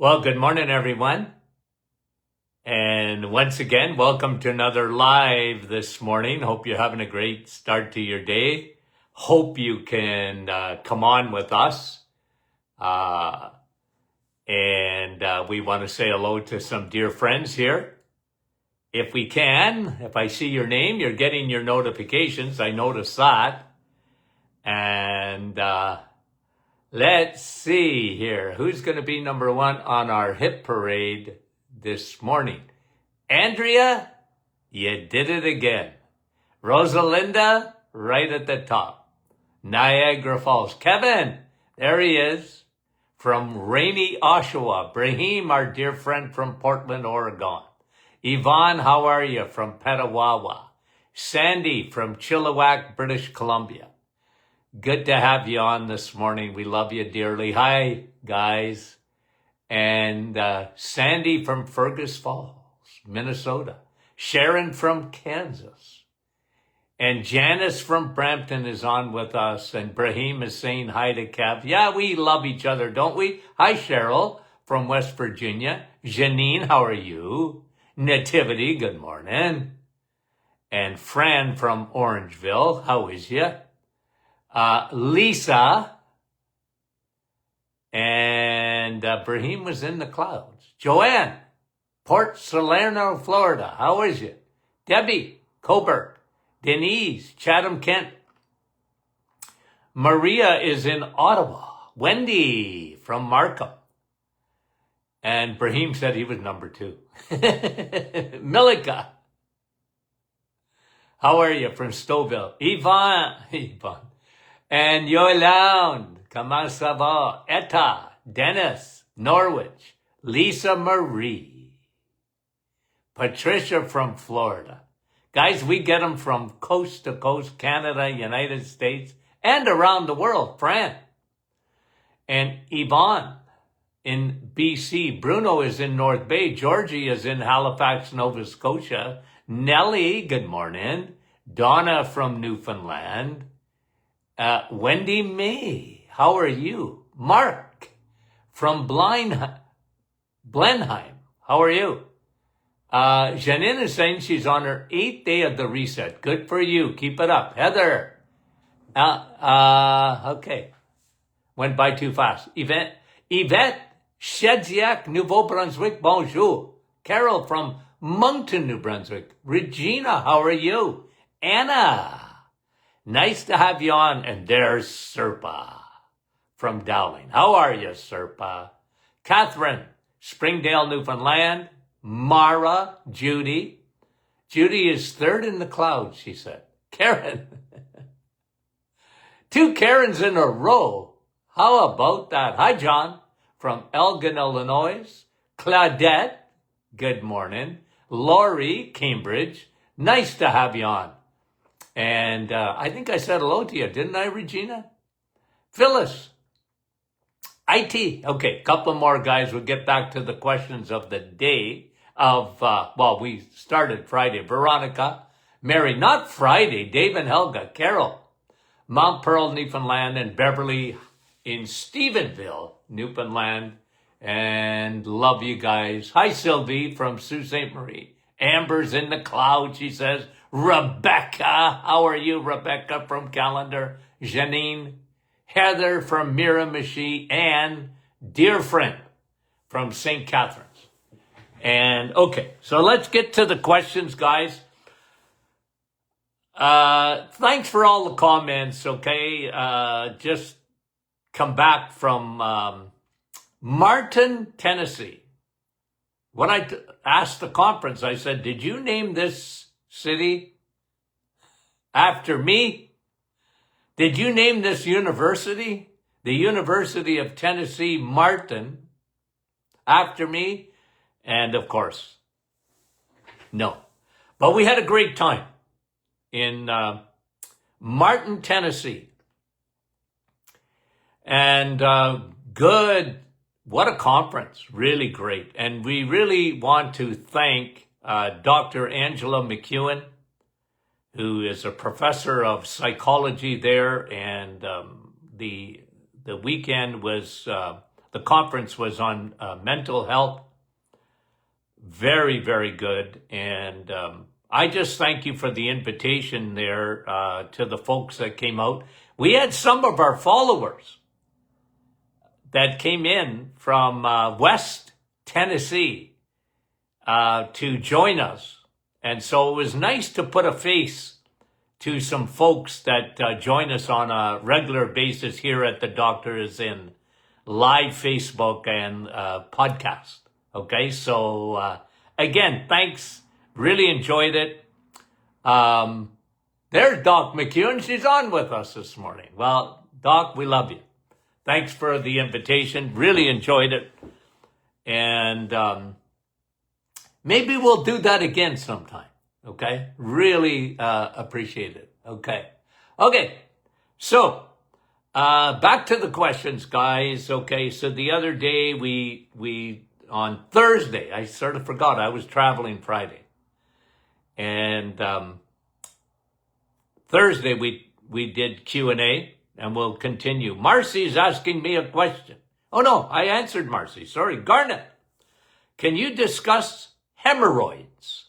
Well, good morning, everyone. And once again, welcome to another live this morning. Hope you're having a great start to your day. Hope you can come on with us. And we want to say hello to some dear friends here. If we can, if I see your name, you're getting your notifications. I noticed that. And let's see here. Who's going to be number one on our hit parade this morning? Andrea, you did it again. Rosalinda, right at the top. Niagara Falls. Kevin, there he is. From rainy Oshawa. Brahim, our dear friend from Portland, Oregon. Yvonne, how are you? From Petawawa. Sandy from Chilliwack, British Columbia. Good to have you on this morning. We love you dearly. Hi, guys. And Sandy from Fergus Falls, Minnesota. Sharon from Kansas. And Janice from Brampton is on with us. And Brahim is saying hi to Kev. Yeah, we love each other, don't we? Hi, Cheryl from West Virginia. Janine, how are you? Nativity, good morning. And Fran from Orangeville, how is you? Lisa, and Brahim was in the clouds. Joanne, Port Salerno, Florida, how is you? Debbie, Coburg. Denise, Chatham, Kent. Maria is in Ottawa. Wendy from Markham. And Brahim said he was number 2. Milika, how are you? From Stouffville. Yvonne. And Yolande, comment ça va? Etta, Dennis, Norwich, Lisa Marie, Patricia from Florida. Guys, we get them from coast to coast, Canada, United States, and around the world. Fran. And Yvonne in BC. Bruno is in North Bay. Georgie is in Halifax, Nova Scotia. Nellie, good morning. Donna from Newfoundland. Wendy May, how are you? Mark from Blenheim, how are you? Janine is saying she's on her 8th day of the reset. Good for you. Keep it up. Heather, okay. Went by too fast. Yvette, Shedziak, Nouveau-Brunswick, bonjour. Carol from Moncton, New Brunswick. Regina, how are you? Anna, nice to have you on. And there's Serpa from Dowling. How are you, Serpa? Catherine, Springdale, Newfoundland. Mara, Judy. Judy is 3rd in the clouds, she said. Karen. 2 Karens in a row. How about that? Hi, John from Elgin, Illinois. Claudette, good morning. Lori, Cambridge. Nice to have you on. And I think I said hello to you, didn't I, Regina? Phyllis, IT. Okay, couple more, guys. We'll get back to the questions of the day we started Friday. Veronica, Mary, not Friday, Dave and Helga, Carol, Mount Pearl, Newfoundland, and Beverly in Stephenville, Newfoundland. And love you guys. Hi, Sylvie from Sault Ste. Marie. Amber's in the cloud, she says. Rebecca, how are you, Rebecca from Callender? Janine, Heather from Miramichi, and dear friend from St. Catharines. And okay, so let's get to the questions, guys. Thanks for all the comments, okay? Just come back from Martin, Tennessee. When I asked the conference, I said, did you name this city after me? Did you name this university, the University of Tennessee, Martin, after me? And of course, no. But we had a great time in Martin, Tennessee. And good, what a conference, really great. And we really want to thank Dr. Angela McEwen, who is a professor of psychology there. And the weekend was the conference was on mental health. Very, very good. And I just thank you for the invitation there to the folks that came out. We had some of our followers that came in from West Tennessee to join us. And so it was nice to put a face to some folks that join us on a regular basis here at the Doctors in live Facebook and podcast. Okay, so again, thanks. Really enjoyed it. There's Doc McEwen. She's on with us this morning. Well, Doc, we love you. Thanks for the invitation. Really enjoyed it. And maybe we'll do that again sometime. Okay? Really appreciate it. Okay. Okay. So, back to the questions, guys. Okay. So the other day we on Thursday, I sort of forgot I was traveling Friday. And Thursday we did Q&A and we'll continue. Marcy's asking me a question. Oh no, I answered Marcy. Sorry. Garnet, can you discuss hemorrhoids?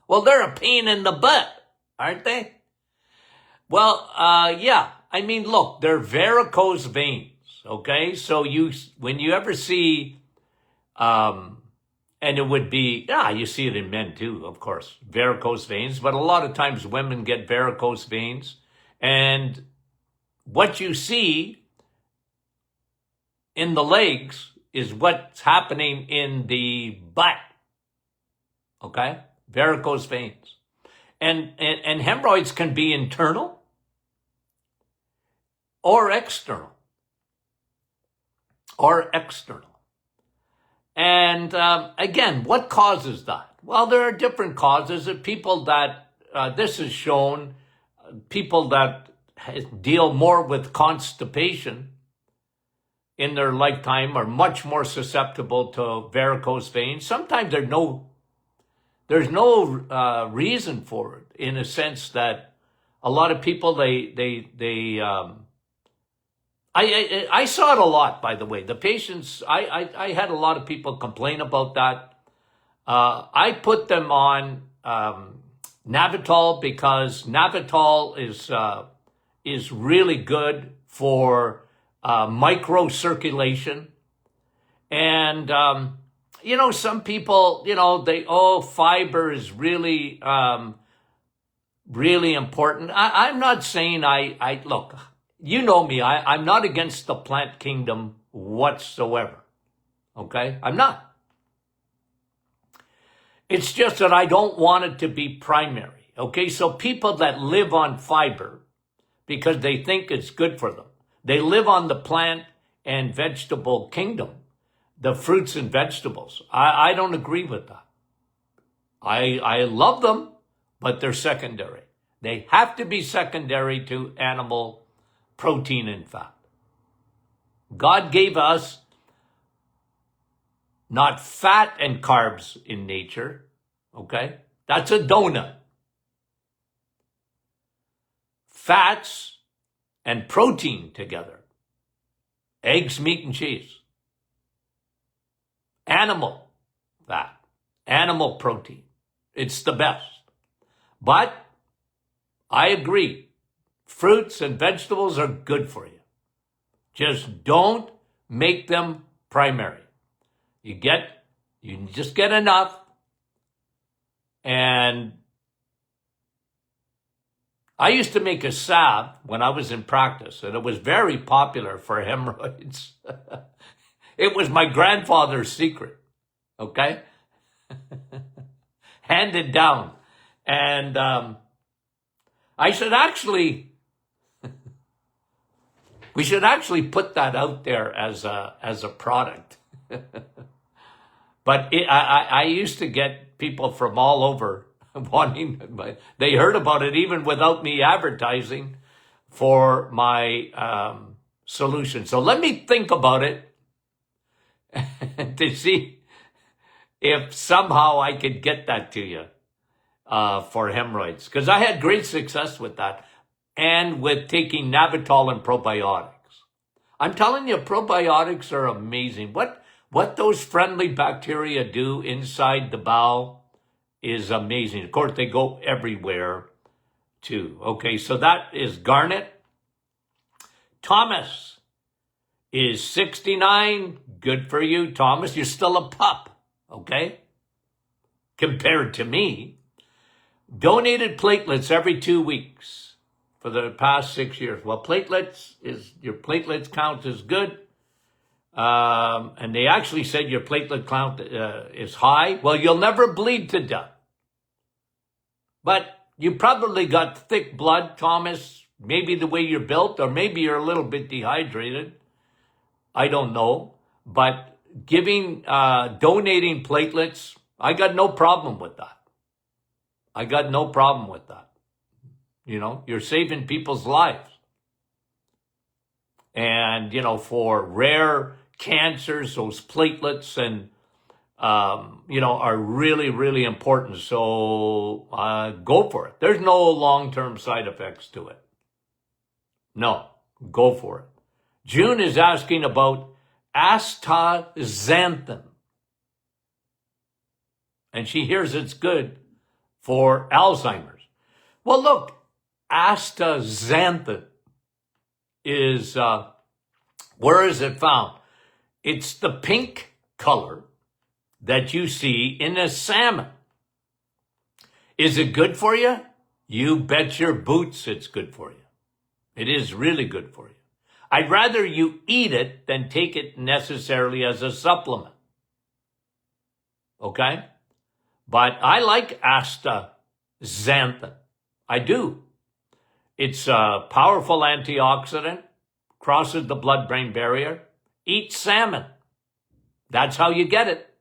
Well, they're a pain in the butt, aren't they? Well, yeah. I mean, look, they're varicose veins, okay? So when you ever see, and it would be, you see it in men too, of course, varicose veins, but a lot of times women get varicose veins. And what you see in the legs is what's happening in the butt. Okay? Varicose veins. And hemorrhoids can be internal or external. And again, what causes that? Well, there are different causes. People that, this is shown, people that deal more with constipation in their lifetime are much more susceptible to varicose veins. Sometimes there's no reason for it, in a sense that a lot of people, I saw it a lot, by the way. The patients, I had a lot of people complain about that. I put them on Navitol because Navitol is really good for microcirculation. And, some people, fiber is really, really important. I'm not saying look, you know me, I'm not against the plant kingdom whatsoever. Okay? I'm not. It's just that I don't want it to be primary. Okay? So people that live on fiber because they think it's good for them, they live on the plant and vegetable kingdom, the fruits and vegetables. I don't agree with that. I love them, but they're secondary. They have to be secondary to animal protein and fat. God gave us not fat and carbs in nature, okay? That's a donut. Fats and protein together. Eggs, meat, and cheese. Animal fat. Animal protein. It's the best. But I agree. Fruits and vegetables are good for you. Just don't make them primary. You just get enough. And I used to make a salve when I was in practice, and it was very popular for hemorrhoids. It was my grandfather's secret, okay? Handed down. And we should actually put that out there as a product. But I used to get people from all over wanting, they heard about it even without me advertising for my solution. So let me think about it to see if somehow I could get that to you for hemorrhoids. Because I had great success with that and with taking Navitol and probiotics. I'm telling you, probiotics are amazing. What those friendly bacteria do inside the bowel is amazing. Of course, they go everywhere too. Okay, so that is Garnet. Thomas is 69. Good for you, Thomas. You're still a pup, okay? Compared to me. Donated platelets every 2 weeks for the past 6 years. Well, your platelets count is good. And they actually said your platelet count is high. Well, you'll never bleed to death. But you probably got thick blood, Thomas. Maybe the way you're built, or maybe you're a little bit dehydrated. I don't know. But donating platelets, I got no problem with that. I got no problem with that. You know, you're saving people's lives. And, you know, for rare cancers, those platelets and, you know, are really, really important. So go for it. There's no long-term side effects to it. No, go for it. June is asking about astaxanthin. And she hears it's good for Alzheimer's. Well, look, astaxanthin is, where is it found? It's the pink color that you see in a salmon. Is it good for you? You bet your boots it's good for you. It is really good for you. I'd rather you eat it than take it necessarily as a supplement. Okay? But I like astaxanthin. I do. It's a powerful antioxidant, crosses the blood-brain barrier. Eat salmon. That's how you get it.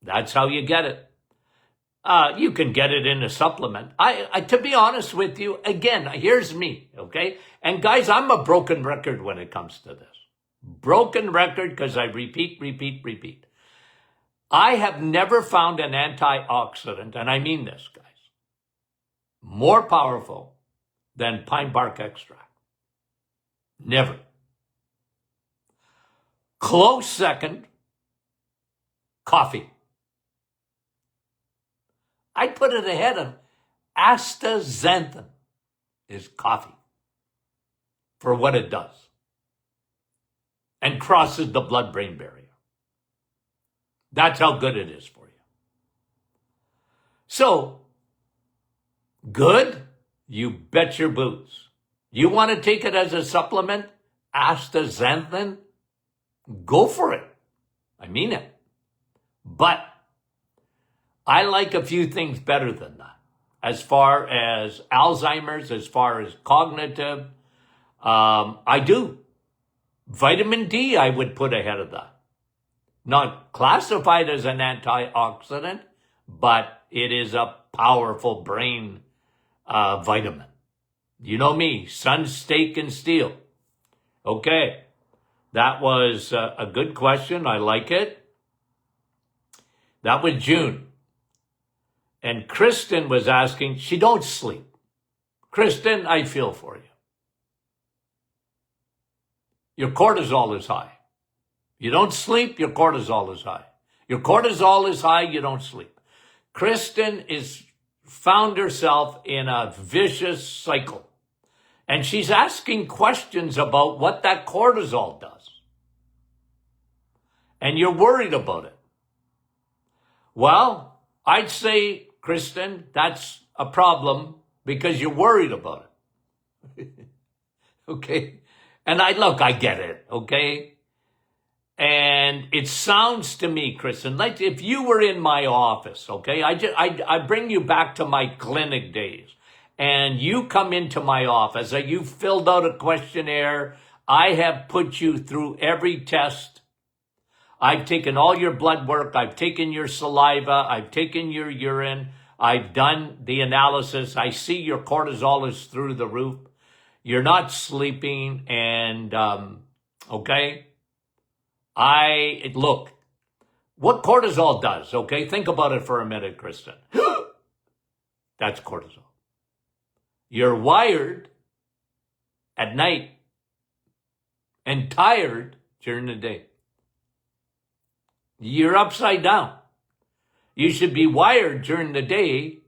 That's how you get it. You can get it in a supplement. I to be honest with you, again, here's me, okay? And guys, I'm a broken record when it comes to this. Broken record because I repeat. I have never found an antioxidant, and I mean this, guys, more powerful than pine bark extract. Never. Close second, coffee. I'd put it ahead of astaxanthin is coffee for what it does and crosses the blood-brain barrier. That's how good it is for you. So, good, you bet your boots. You want to take it as a supplement, astaxanthin, go for it. I mean it. But I like a few things better than that. As far as Alzheimer's, as far as cognitive, I do. Vitamin D I would put ahead of that. Not classified as an antioxidant, but it is a powerful brain vitamin. You know me, sun, steak, and steel. Okay, that was a good question. I like it. That was June. And Kristen was asking, she don't sleep. Kristen, I feel for you. Your cortisol is high. You don't sleep, your cortisol is high. Your cortisol is high, you don't sleep. Kristen is found herself in a vicious cycle. And she's asking questions about what that cortisol does. And you're worried about it. Well, I'd say, Kristen, that's a problem because you're worried about it. Okay? And I get it, okay? And it sounds to me, Kristen, like if you were in my office, okay? I bring you back to my clinic days. And you come into my office, you filled out a questionnaire. I have put you through every test. I've taken all your blood work. I've taken your saliva. I've taken your urine. I've done the analysis. I see your cortisol is through the roof. You're not sleeping. And, okay, look, what cortisol does, okay? Think about it for a minute, Kristen. That's cortisol. You're wired at night and tired during the day. You're upside down. You should be wired during the day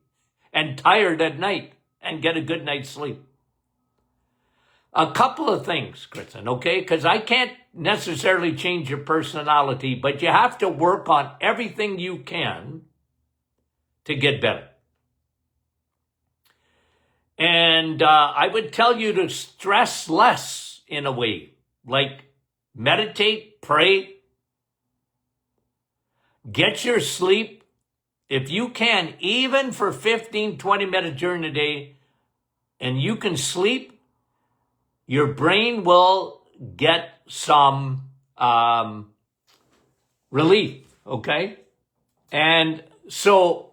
and tired at night and get a good night's sleep. A couple of things, Kristen, okay? Because I can't necessarily change your personality, but you have to work on everything you can to get better. And I would tell you to stress less in a way, like meditate, pray, get your sleep. If you can, even for 15, 20 minutes during the day, and you can sleep, your brain will get some relief, okay? And so,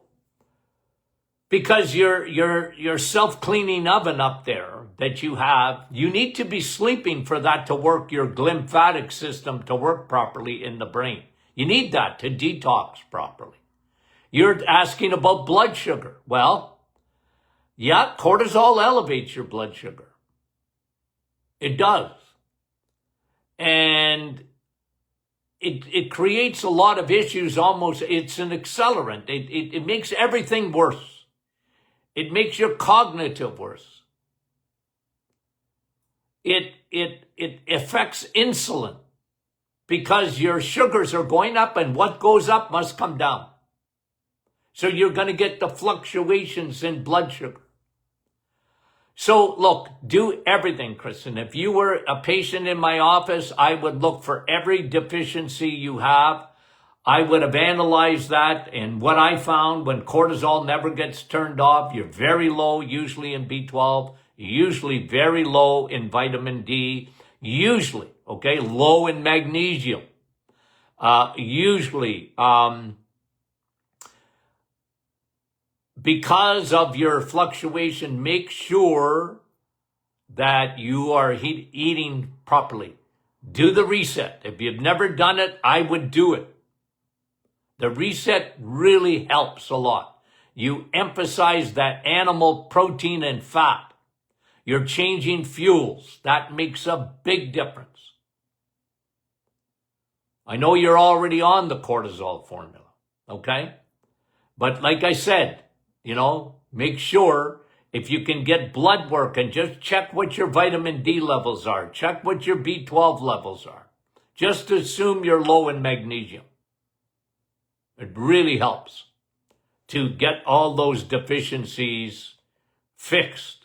because your self-cleaning oven up there that you have, you need to be sleeping for that to work, your glymphatic system to work properly in the brain. You need that to detox properly. You're asking about blood sugar. Well, yeah, cortisol elevates your blood sugar. It does. And it creates a lot of issues almost. It's an accelerant. It makes everything worse. It makes your cognitive worse. It affects insulin because your sugars are going up and what goes up must come down. So you're going to get the fluctuations in blood sugar. So look, do everything, Kristen. If you were a patient in my office, I would look for every deficiency you have. I would have analyzed that, and what I found when cortisol never gets turned off, you're very low usually in B12, usually very low in vitamin D, usually, okay, low in magnesium, usually, because of your fluctuation, make sure that you are eating properly. Do the reset. If you've never done it, I would do it. The reset really helps a lot. You emphasize that animal protein and fat. You're changing fuels. That makes a big difference. I know you're already on the cortisol formula, okay? But like I said, make sure if you can get blood work and just check what your vitamin D levels are. Check what your B12 levels are. Just assume you're low in magnesium. It really helps to get all those deficiencies fixed.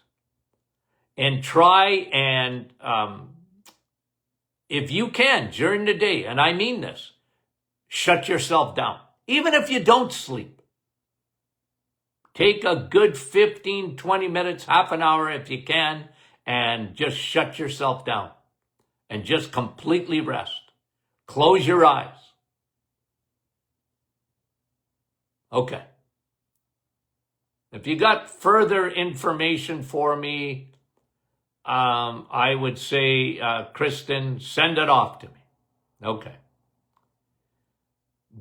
And try and, if you can, during the day, and I mean this, shut yourself down. Even if you don't sleep. Take a good 15, 20 minutes, half an hour if you can, and just shut yourself down. And just completely rest. Close your eyes. Okay. If you got further information for me, I would say, Kristen, send it off to me. Okay.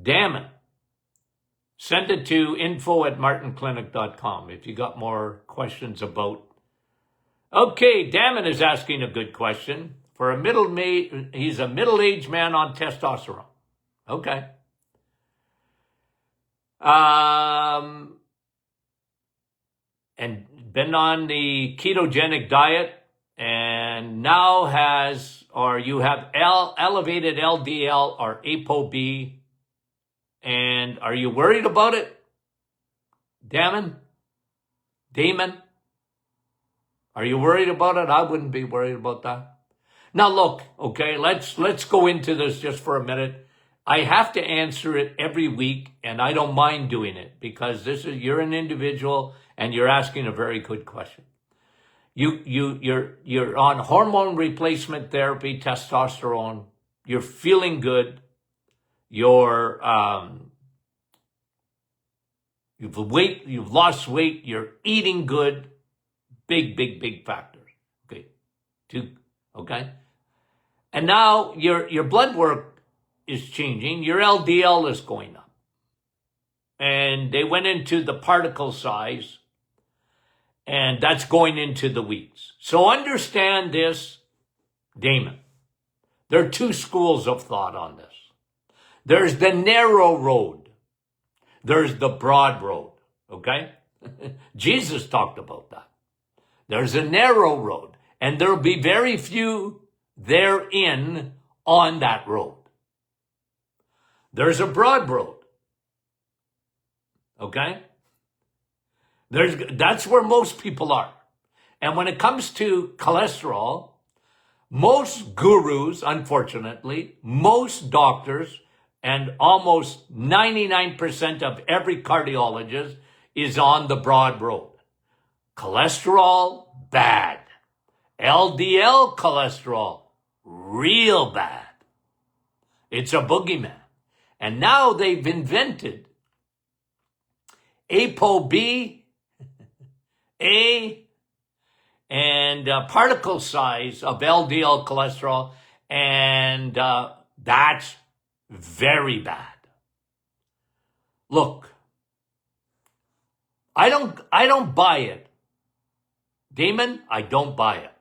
Damon, send it to info@martinclinic.com if you got more questions about. Okay, Damon is asking a good question. He's a middle-aged man on testosterone. Okay. And been on the ketogenic diet and now you have elevated LDL or ApoB, and are you worried about it? Damon? Are you worried about it? I wouldn't be worried about that. Now look, okay, let's go into this just for a minute. I have to answer it every week, and I don't mind doing it because you're an individual and you're asking a very good question. You're on hormone replacement therapy, testosterone. You're feeling good. You've lost weight. You're eating good. Big factors. Okay. Okay. And now your blood work is changing. Your LDL is going up. And they went into the particle size, and that's going into the weeks. So understand this, Damon. There are two schools of thought on this. There's the narrow road. There's the broad road. Okay? Jesus talked about that. There's a narrow road, and there'll be very few therein on that road. There's a broad road. Okay? That's where most people are. And when it comes to cholesterol, most gurus, unfortunately, most doctors, and almost 99% of every cardiologist is on the broad road. Cholesterol, bad. LDL cholesterol, real bad. It's a boogeyman. And now they've invented ApoB, A, and particle size of LDL cholesterol, and that's very bad. Look, I don't buy it. Damon, I don't buy it.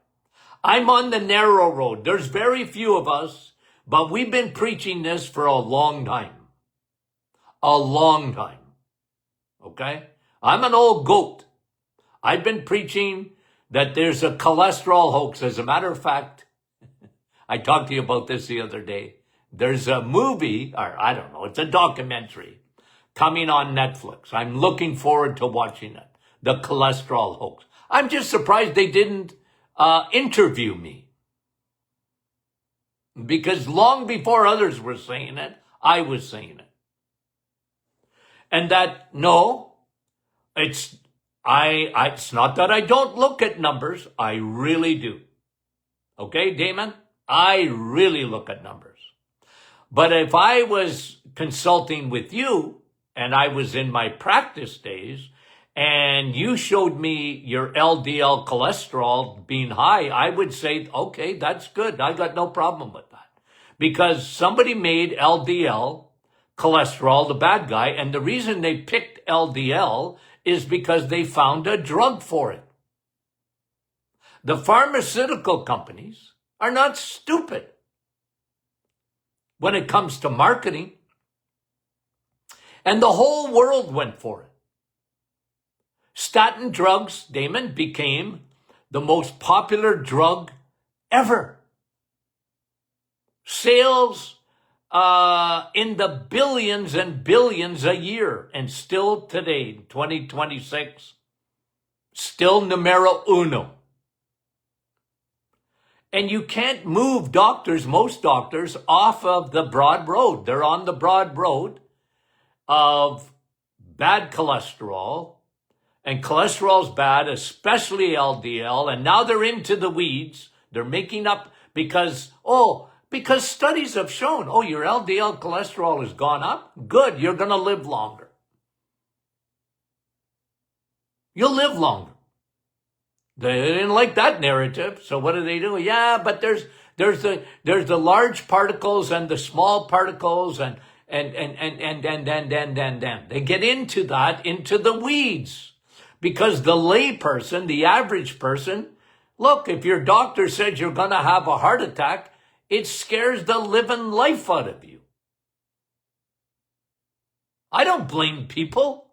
I'm on the narrow road. There's very few of us, but we've been preaching this for a long time. A long time. Okay? I'm an old goat. I've been preaching that there's a cholesterol hoax. As a matter of fact, I talked to you about this the other day. There's a movie, or I don't know, it's a documentary coming on Netflix. I'm looking forward to watching it. The cholesterol hoax. I'm just surprised they didn't interview me. Because long before others were saying it, I was saying it. And that, no, it's not that I don't look at numbers. I really do. Okay, Damon? I really look at numbers. But if I was consulting with you and I was in my practice days and you showed me your LDL cholesterol being high, I would say, okay, that's good. I got no problem with that. Because somebody made LDL cholesterol the bad guy, and the reason they picked LDL is because they found a drug for it. The pharmaceutical companies are not stupid when it comes to marketing. And the whole world went for it. Statin drugs, Damon, became the most popular drug ever. Sales in the billions and billions a year. And still today, 2026, still numero uno. And you can't move doctors, most doctors, off of the broad road. They're on the broad road of bad cholesterol. And cholesterol's bad, especially LDL. And now they're into the weeds. They're making up because studies have shown, your LDL cholesterol has gone up. Good, you're going to live longer. You'll live longer. They didn't like that narrative, so what do? Yeah, but there's the large particles and the small particles and they get into the weeds, because the lay person, the average person, look, if your doctor says you're going to have a heart attack, it scares the living life out of you. I don't blame people.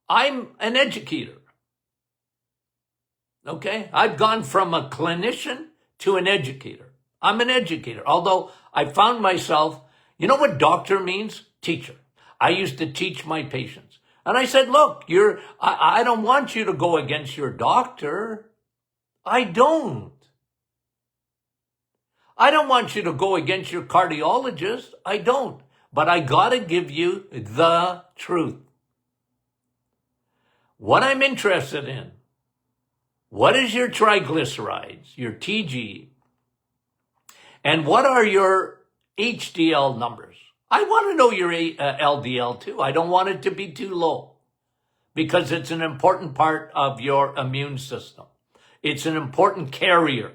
I'm an educator. Okay? I've gone from a clinician to an educator. I'm an educator. Although I found myself, you know what doctor means? Teacher. I used to teach my patients. And I said, look, I don't want you to go against your doctor. I don't. I don't want you to go against your cardiologist. I don't. But I got to give you the truth. What I'm interested in, what is your triglycerides, your TG, and what are your HDL numbers? I want to know your LDL too. I don't want it to be too low because it's an important part of your immune system. It's an important carrier,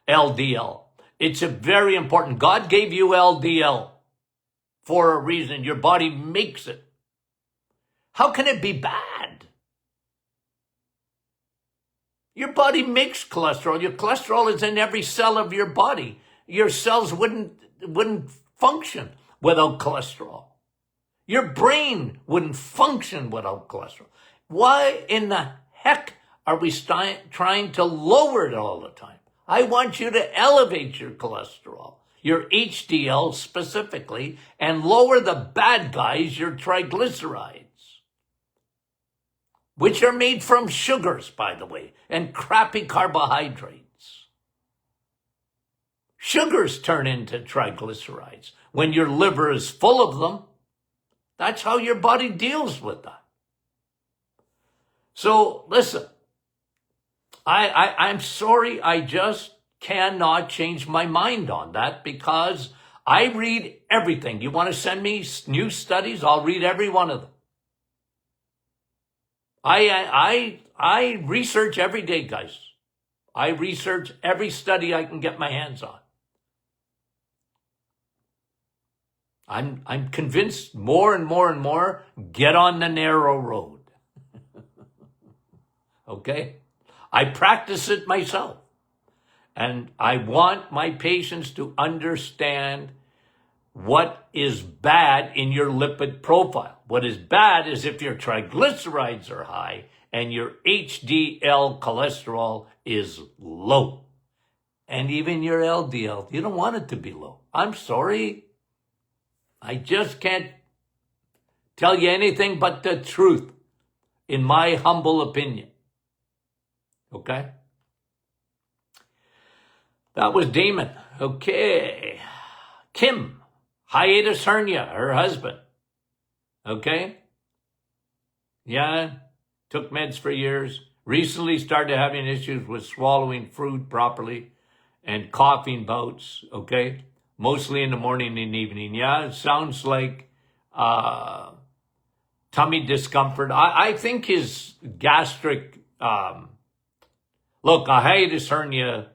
LDL. It's a very important. God gave you LDL for a reason. Your body makes it. How can it be bad? Your body makes cholesterol. Your cholesterol is in every cell of your body. Your cells wouldn't function without cholesterol. Your brain wouldn't function without cholesterol. Why in the heck are we trying to lower it all the time? I want you to elevate your cholesterol, your HDL specifically, and lower the bad guys, your triglycerides, which are made from sugars, by the way, and crappy carbohydrates. Sugars turn into triglycerides when your liver is full of them. That's how your body deals with that. So listen, I'm sorry, I just cannot change my mind on that because I read everything. You want to send me new studies? I'll read every one of them. I research every day, guys. I research every study I can get my hands on. I'm convinced more and more and more, get on the narrow road. Okay? I practice it myself. And I want my patients to understand what is bad in your lipid profile. What is bad is if your triglycerides are high and your HDL cholesterol is low. And even your LDL, you don't want it to be low. I'm sorry. I just can't tell you anything but the truth, in my humble opinion. Okay? That was Damon. Okay. Kim, hiatus hernia, her husband. Okay? Yeah, took meds for years. Recently started having issues with swallowing food properly and coughing bouts. Okay? Mostly in the morning and evening. Yeah, it sounds like tummy discomfort. I think his gastric, look, a hiatus hernia,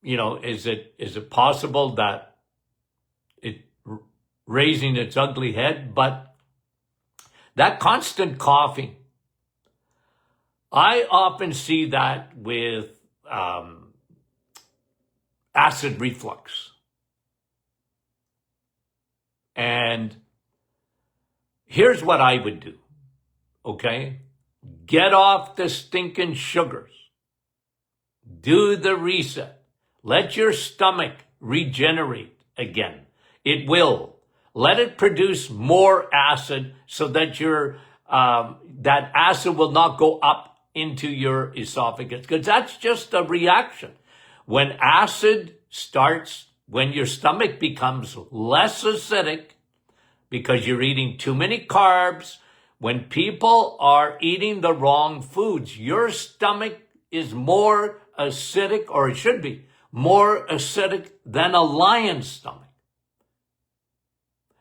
is it possible that it raising its ugly head? But that constant coughing, I often see that with acid reflux. And here's what I would do, okay? Get off the stinking sugars. Do the reset. Let your stomach regenerate again. It will. Let it produce more acid so that that acid will not go up into your esophagus, because that's just a reaction. When acid starts, when your stomach becomes less acidic because you're eating too many carbs, when people are eating the wrong foods, your stomach is more acidic, or it should be more acidic than a lion's stomach.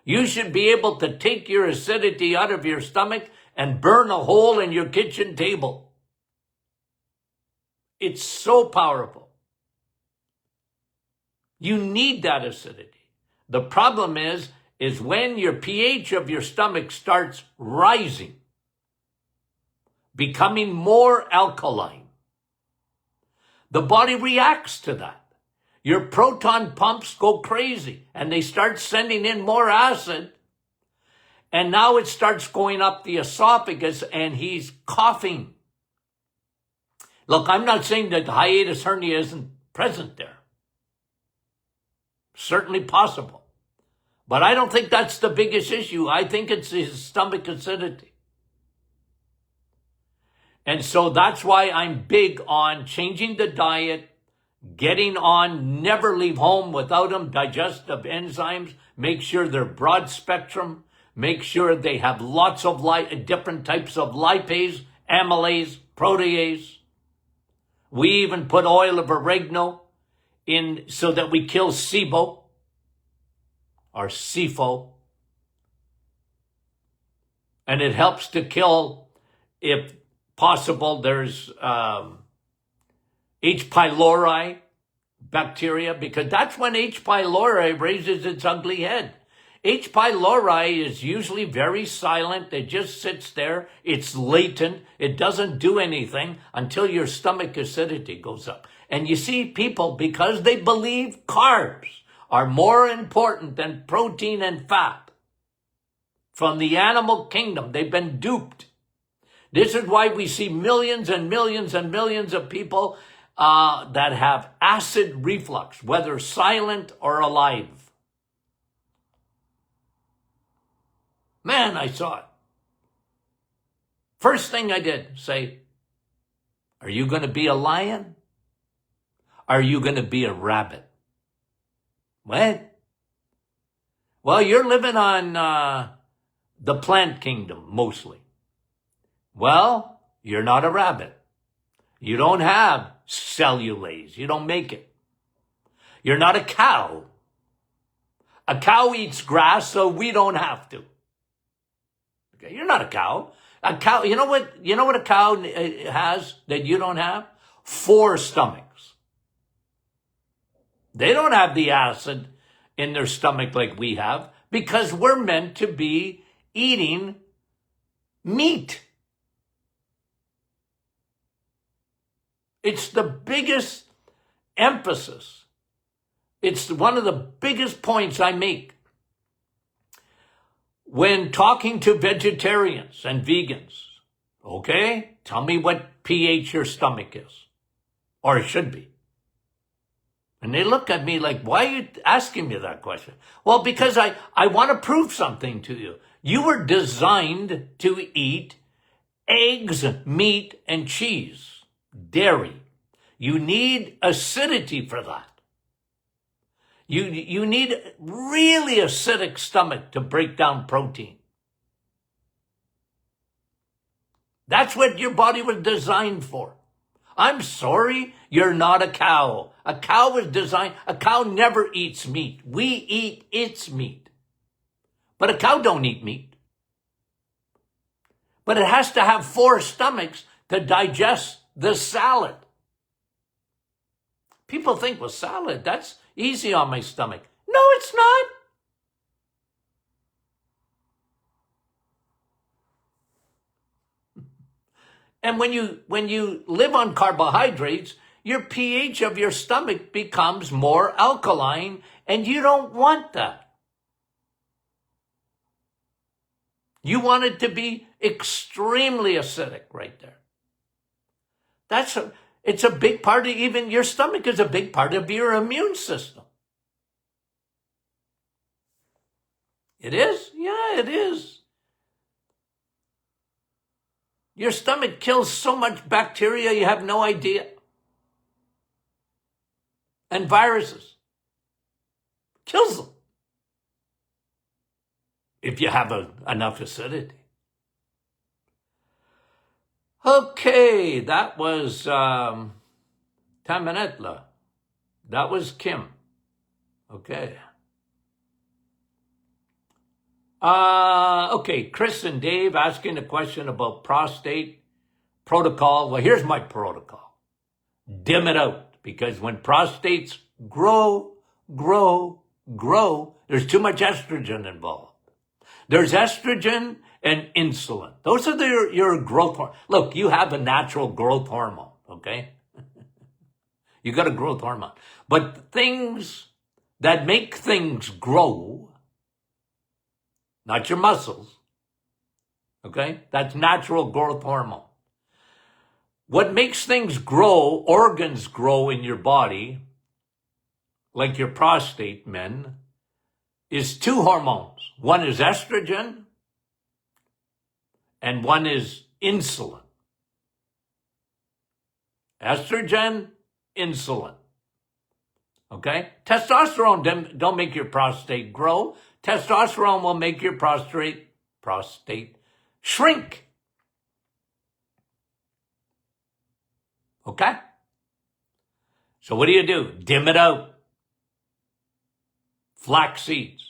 You should be able to take your acidity out of your stomach and burn a hole in your kitchen table. It's so powerful. You need that acidity. The problem is when your pH of your stomach starts rising, becoming more alkaline, the body reacts to that. Your proton pumps go crazy and they start sending in more acid. And now it starts going up the esophagus and he's coughing. Look, I'm not saying that the hiatus hernia isn't present there. Certainly possible. But I don't think that's the biggest issue. I think it's his stomach acidity. And so that's why I'm big on changing the diet, getting on, never leave home without them, digestive enzymes, make sure they're broad spectrum, make sure they have lots of different types of lipase, amylase, protease. We even put oil of oregano in so that we kill SIBO or SIFO. And it helps to kill, if possible, there's H. pylori bacteria, because that's when H. pylori raises its ugly head. H. pylori is usually very silent. It just sits there. It's latent. It doesn't do anything until your stomach acidity goes up. And you see people, because they believe carbs are more important than protein and fat from the animal kingdom, they've been duped. This is why we see millions and millions and millions of people that have acid reflux, whether silent or alive. Man, I saw it. First thing I did, say, are you going to be a lion? Are you going to be a rabbit? What? Well, you're living on the plant kingdom, mostly. Well, you're not a rabbit. You don't have cellulase. You don't make it. You're not a cow. A cow eats grass, so we don't have to. Okay, you're not a cow. A cow, you know what a cow has that you don't have? 4 stomachs. They don't have the acid in their stomach like we have because we're meant to be eating meat. It's the biggest emphasis. It's one of the biggest points I make when talking to vegetarians and vegans. Okay, tell me what pH your stomach is, or it should be. And they look at me like, why are you asking me that question? Well, because I want to prove something to you. You were designed to eat eggs, meat, and cheese, dairy. You need acidity for that. You need really acidic stomach to break down protein. That's what your body was designed for. I'm sorry, you're not a cow. A cow never eats meat. We eat its meat. But a cow don't eat meat. But it has to have 4 stomachs to digest the salad. People think, well, salad, that's easy on my stomach. No, it's not. And when you live on carbohydrates, your pH of your stomach becomes more alkaline, and you don't want that. You want it to be extremely acidic right there. It's a big part of, even your stomach is a big part of your immune system. It is? Yeah, it is. Your stomach kills so much bacteria you have no idea. And viruses. Kills them. If you have enough acidity. Okay, that was Tamanetla. That was Kim. Okay. Okay, Chris and Dave asking a question about prostate protocol. Well, here's my protocol. Dim it out, because when prostates grow, there's too much estrogen involved. There's estrogen and insulin. Those are your growth hormones. Look, you have a natural growth hormone, okay? You got a growth hormone. But things that make things grow, not your muscles, okay? That's natural growth hormone. What makes things grow, organs grow in your body, like your prostate, men, is 2 hormones. One is estrogen, and one is insulin. Estrogen, insulin. Okay? Testosterone don't make your prostate grow. Testosterone will make your prostate shrink. Okay? So what do? Dim it out. Flax seeds.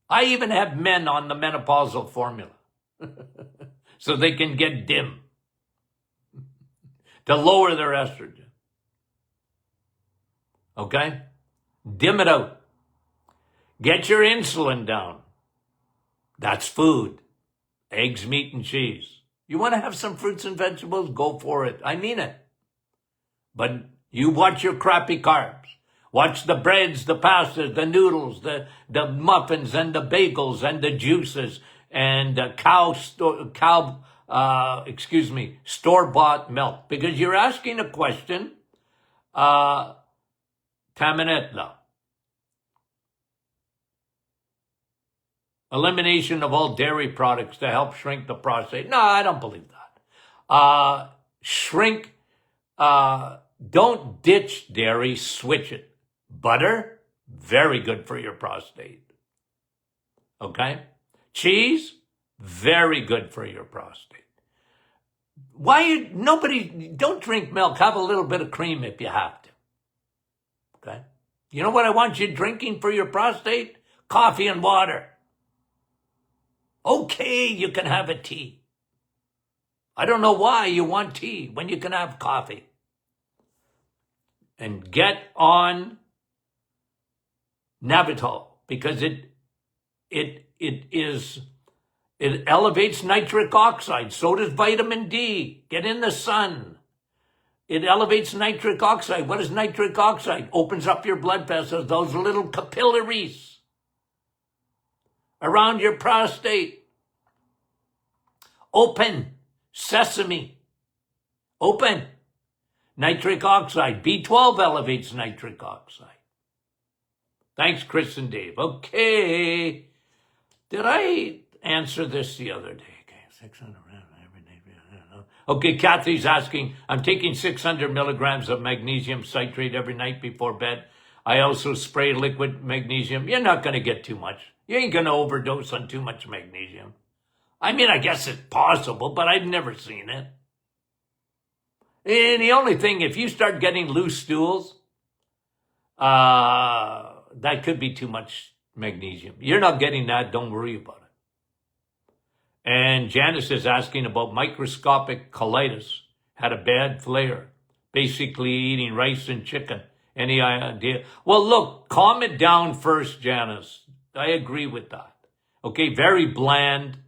I even have men on the menopausal formula so they can get dim to lower their estrogen. Okay? Dim it out. Get your insulin down. That's food. Eggs, meat, and cheese. You want to have some fruits and vegetables? Go for it. I mean it. But you watch your crappy carbs. Watch the breads, the pastas, the noodles, the muffins, and the bagels, and the juices, and store-bought milk. Because you're asking a question, Tamanetla. Elimination of all dairy products to help shrink the prostate. No, I don't believe that. Don't ditch dairy, switch it. Butter, very good for your prostate. Okay? Cheese, very good for your prostate. Don't drink milk. Have a little bit of cream if you have to. Okay? You know what I want you drinking for your prostate? Coffee and water. Okay, you can have a tea. I don't know why you want tea when you can have coffee. And get on Navitol because it elevates nitric oxide. So does vitamin D. Get in the sun. It elevates nitric oxide. What is nitric oxide? Opens up your blood vessels, those little capillaries around your prostate. Open. Sesame. Open. Nitric oxide. B12 elevates nitric oxide. Thanks, Chris and Dave. Okay. Did I answer this the other day? Okay, 600 every day. Okay, Kathy's asking, I'm taking 600 milligrams of magnesium citrate every night before bed. I also spray liquid magnesium. You're not going to get too much. You ain't going to overdose on too much magnesium. I mean, I guess it's possible, but I've never seen it. And the only thing, if you start getting loose stools, that could be too much magnesium. You're not getting that. Don't worry about it. And Janice is asking about microscopic colitis. Had a bad flare. Basically eating rice and chicken. Any idea? Well, look, calm it down first, Janice. I agree with that. Okay, very bland.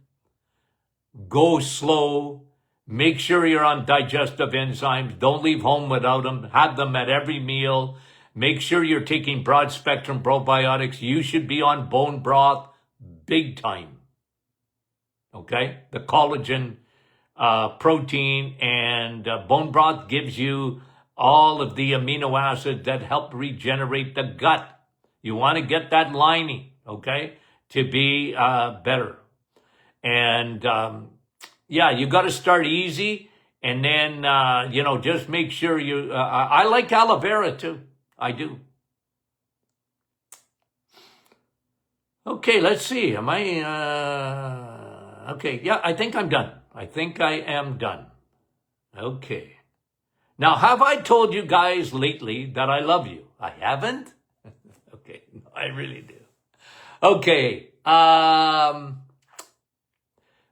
Go slow. Make sure you're on digestive enzymes. Don't leave home without them. Have them at every meal. Make sure you're taking broad spectrum probiotics. You should be on bone broth big time. Okay? The collagen, protein, and bone broth gives you all of the amino acids that help regenerate the gut. You want to get that lining, okay, to be better. And you got to start easy. And then, just make sure you, I like aloe vera too. I do. Okay, let's see. Am I, okay. Yeah, I think I'm done. I think I am done. Okay. Now, have I told you guys lately that I love you? I haven't? Okay, I really do. Okay.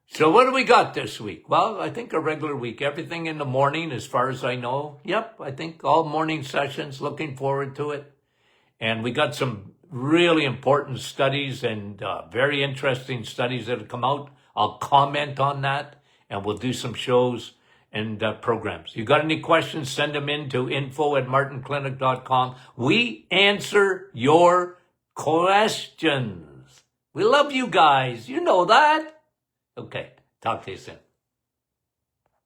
So what do we got this week? Well, I think a regular week. Everything in the morning, as far as I know. Yep, I think all morning sessions. Looking forward to it. And we got some really important studies and very interesting studies that have come out. I'll comment on that, and we'll do some shows and programs. You got any questions, send them in to info@martinclinic.com. We answer your questions. We love you guys. You know that. Okay, talk to you soon.